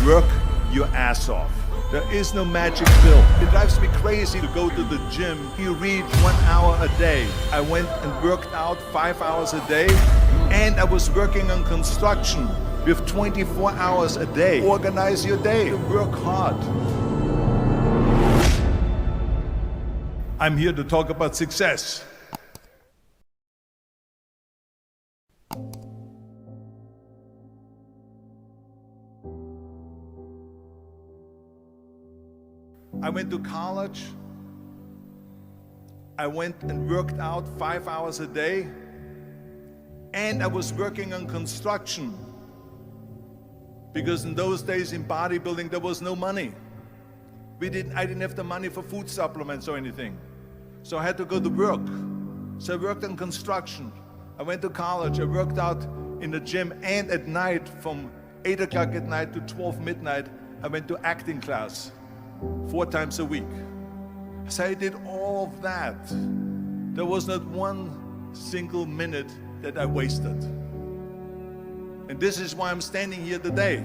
Work your ass off. There is no magic pill. It drives me crazy to go to the gym. You read 1 hour a day. I went and worked out 5 hours a day, and I was working on construction with 24 hours a day. Organize your day. Work hard. I'm here to talk about success. I went to college. I went and worked out 5 hours a day, and I was working on construction because in those days in bodybuilding there was no money. I didn't have the money for food supplements or anything, so I had to go to work. So I worked on construction. I went to college. I worked out in the gym, and at night from 8 o'clock at night to 12 midnight I went to acting class 4 times a week. So I did all of that. There was not one single minute that I wasted. And this is why I'm standing here today.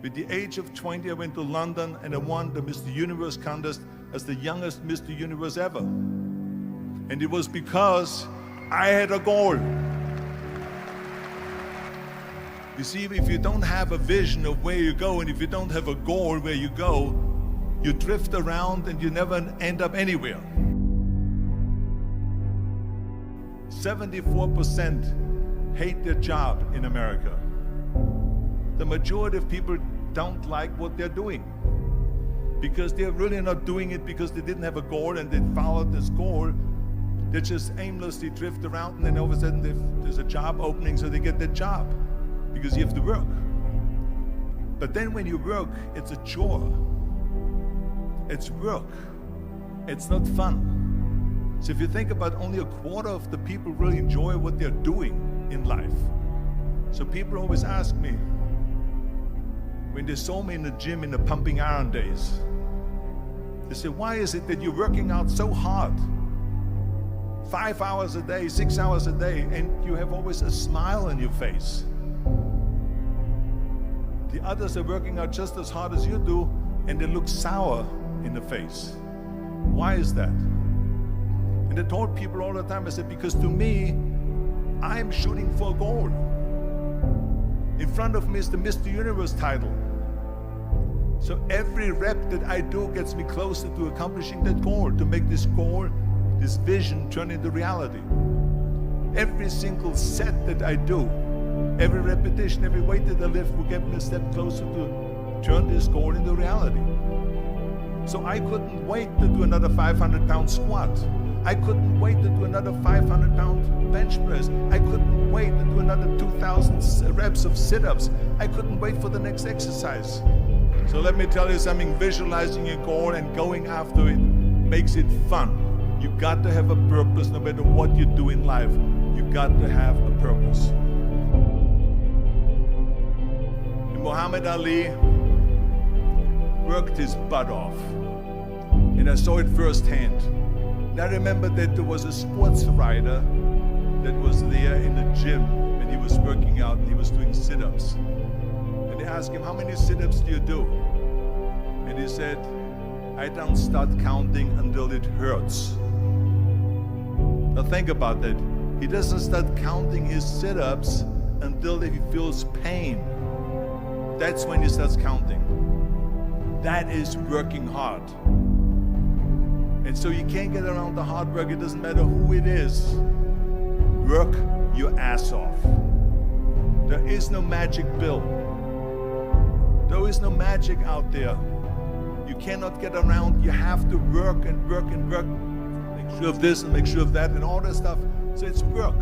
With the age of 20, I went to London and I won the Mr. Universe contest as the youngest Mr. Universe ever. And it was because I had a goal. You see, if you don't have a vision of where you go, and if you don't have a goal where you go, you drift around and you never end up anywhere. 74% hate their job in America. The majority of people don't like what they're doing because they're really not doing it because they didn't have a goal and they followed this goal. They just aimlessly drift around, and then all of a sudden there's a job opening, so they get that job because you have to work. But then when you work, it's a chore. It's work. It's not fun. So if you think about, only a quarter of the people really enjoy what they're doing in life. So people always ask me, when they saw me in the gym in the pumping iron days, they say, why is it that you're working out so hard? 5 hours a day, 6 hours a day, and you have always a smile on your face. The others are working out just as hard as you do, and they look sour in the face. Why is that? And I told people all the time, I said, because to me, I'm shooting for a goal. In front of me is the Mr. Universe title. So every rep that I do gets me closer to accomplishing that goal, to make this goal, this vision, turn into reality. Every single set that I do, every repetition, every weight that I lift will get me a step closer to turn this goal into reality. So I couldn't wait to do another 500-pound squat. I couldn't wait to do another 500-pound bench press. I couldn't wait to do another 2,000 reps of sit-ups. I couldn't wait for the next exercise. So let me tell you something, visualizing your goal and going after it makes it fun. You got to have a purpose. No matter what you do in life, you got to have a purpose. Muhammad Ali worked his butt off, and I saw it firsthand. And I remember that there was a sports writer that was there in the gym when he was working out and he was doing sit-ups. And they asked him, how many sit-ups do you do? And he said, I don't start counting until it hurts. Now think about that. He doesn't start counting his sit-ups until he feels pain. That's when he starts counting. That is working hard. And so you can't get around the hard work. It doesn't matter who it is. Work your ass off. There is no magic pill. There is no magic out there. You cannot get around. You have to work and work and work. Make sure of this and make sure of that and all that stuff. So it's work.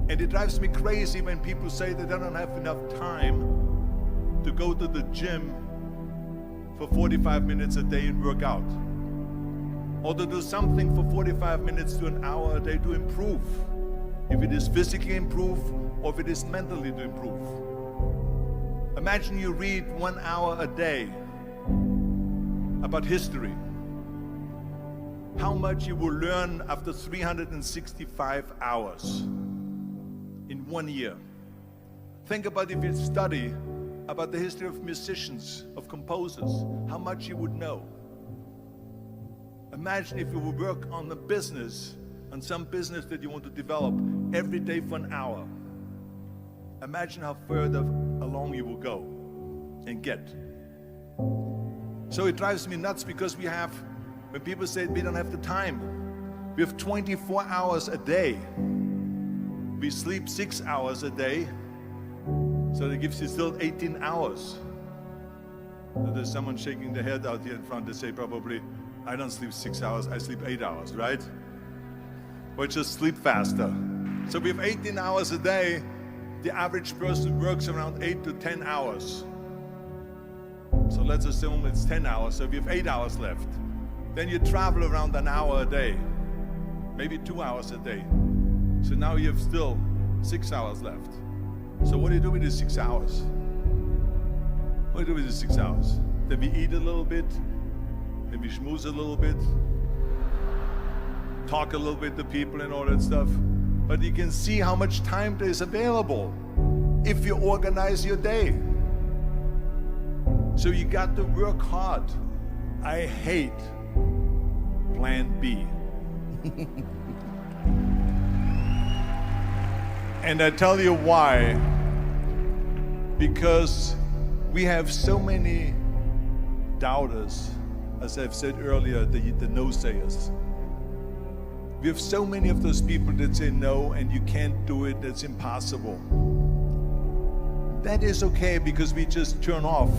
And it drives me crazy when people say that they don't have enough time to go to the gym for 45 minutes a day and work out. Or to do something for 45 minutes to an hour a day to improve. If it is physically improve or if it is mentally to improve. Imagine you read 1 hour a day about history. How much you will learn after 365 hours in 1 year. Think about if you study about the history of musicians, of composers, how much you would know. Imagine if you would work on a business, on some business that you want to develop every day for an hour. Imagine how further along you will go and get. So it drives me nuts because when people say we don't have the time, we have 24 hours a day. We sleep 6 hours a day, so that gives you still 18 hours. So there's someone shaking their head out here in front. They say probably, I don't sleep 6 hours, I sleep 8 hours, right? Or just sleep faster. So we have 18 hours a day. The average person works around 8 to 10 hours. So let's assume it's 10 hours, so we have 8 hours left. Then you travel around an hour a day, maybe 2 hours a day. So now you have still 6 hours left. So what do you do with these 6 hours? What do you do with these 6 hours? Then we eat a little bit, then we schmooze a little bit, talk a little bit to people and all that stuff. But you can see how much time there is available if you organize your day. So you got to work hard. I hate plan B. And I tell you why. Because we have so many doubters, as I've said earlier, the no-sayers. We have so many of those people that say no and you can't do it, that's impossible. That is okay because we just turn off,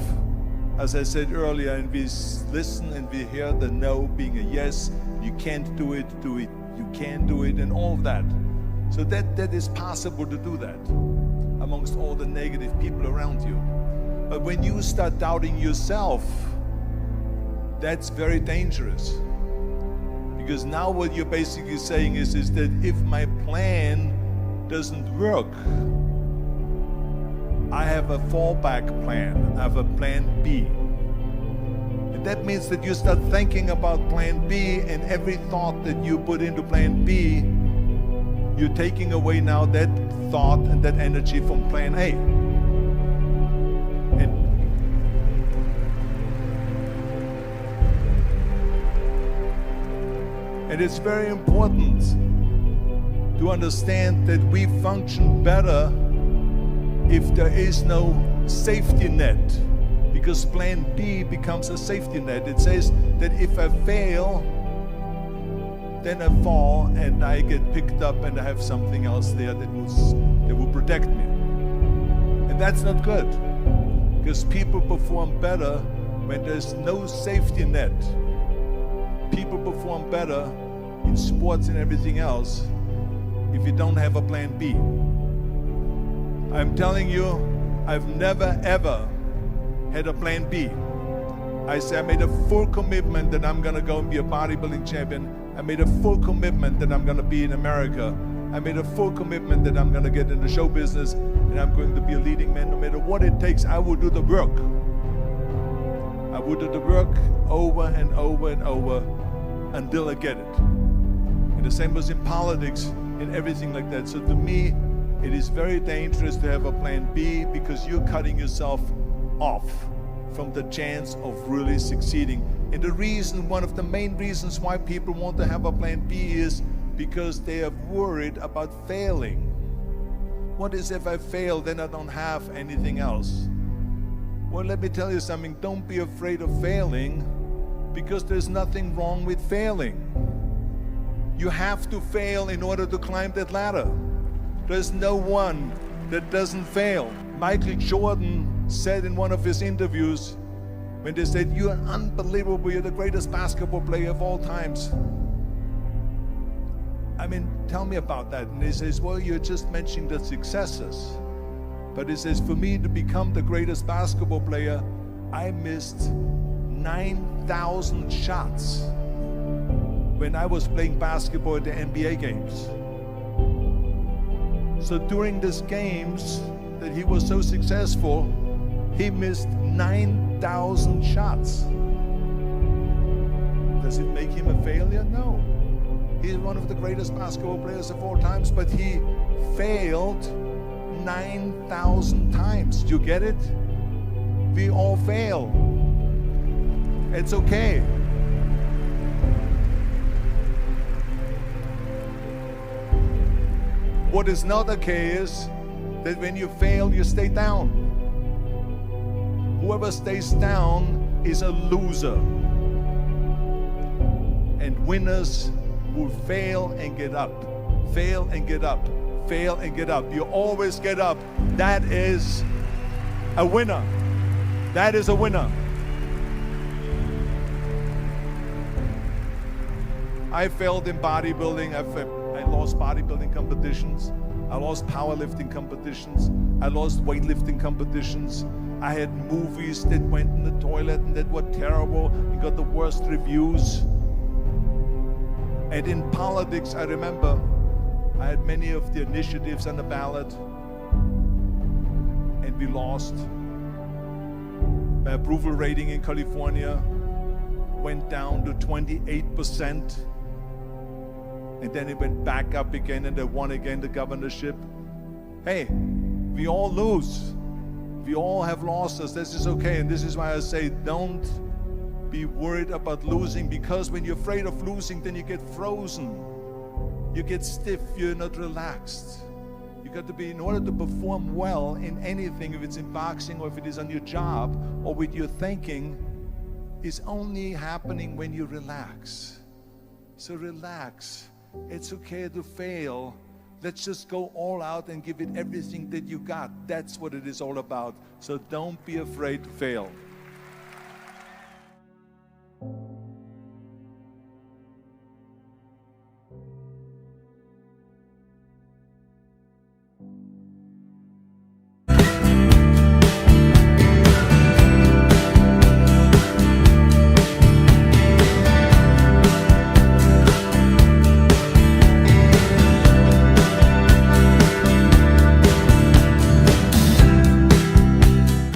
as I said earlier, and we listen and we hear the no being a yes. You can't do it, you can do it, and all of that. So that is possible to do that amongst all the negative people around you. But when you start doubting yourself, that's very dangerous. Because now what you're basically saying is that if my plan doesn't work, I have a fallback plan, I have a plan B. And that means that you start thinking about plan B, and every thought that you put into plan B, you're taking away now that thought and that energy from plan A. And it's very important to understand that we function better if there is no safety net, because plan B becomes a safety net. It says that if I fail, then I fall and I get picked up and I have something else there that will protect me. And that's not good, because people perform better when there's no safety net. People perform better in sports and everything else if you don't have a plan B. I'm telling you, I've never ever had a plan B. I made a full commitment that I'm gonna go and be a bodybuilding champion. I made a full commitment that I'm gonna be in America. I made a full commitment that I'm gonna get in the show business and I'm going to be a leading man. No matter what it takes, I will do the work. I will do the work over and over and over until I get it. And the same was in politics and everything like that. So to me, it is very dangerous to have a plan B, because you're cutting yourself off from the chance of really succeeding. And the reason, one of the main reasons why people want to have a plan B is because they are worried about failing. What is if I fail, then I don't have anything else? Well, let me tell you something, don't be afraid of failing, because there's nothing wrong with failing. You have to fail in order to climb that ladder. There's no one that doesn't fail. Michael Jordan said in one of his interviews, when they said, "You're unbelievable, you're the greatest basketball player of all times." I mean, tell me about that. And he says, well, you're just mentioning the successes. But he says, for me to become the greatest basketball player, I missed 9,000 shots when I was playing basketball at the NBA games. So during these games that he was so successful, he missed 9,000 shots. Does it make him a failure? No. He's one of the greatest basketball players of all times, but he failed 9,000 times. Do you get it? We all fail. It's okay. What is not okay is that when you fail, you stay down. Whoever stays down is a loser. And winners will fail and get up. Fail and get up. Fail and get up. You always get up. That is a winner. That is a winner. I failed in bodybuilding. I lost bodybuilding competitions. I lost powerlifting competitions. I lost weightlifting competitions. I had movies that went in the toilet and that were terrible and got the worst reviews. And in politics, I remember I had many of the initiatives on the ballot, and we lost. My approval rating in California went down to 28%, and then it went back up again, and I won again the governorship. Hey, we all lose. We all have losses. This is okay, and this is why I say don't be worried about losing, because when you're afraid of losing, then you get frozen. You get stiff, you're not relaxed. You got to be, in order to perform well in anything, if it's in boxing or if it is on your job or with your thinking, is only happening when you relax. So relax. It's okay to fail. Let's just go all out and give it everything that you got. That's what it is all about. So don't be afraid to fail.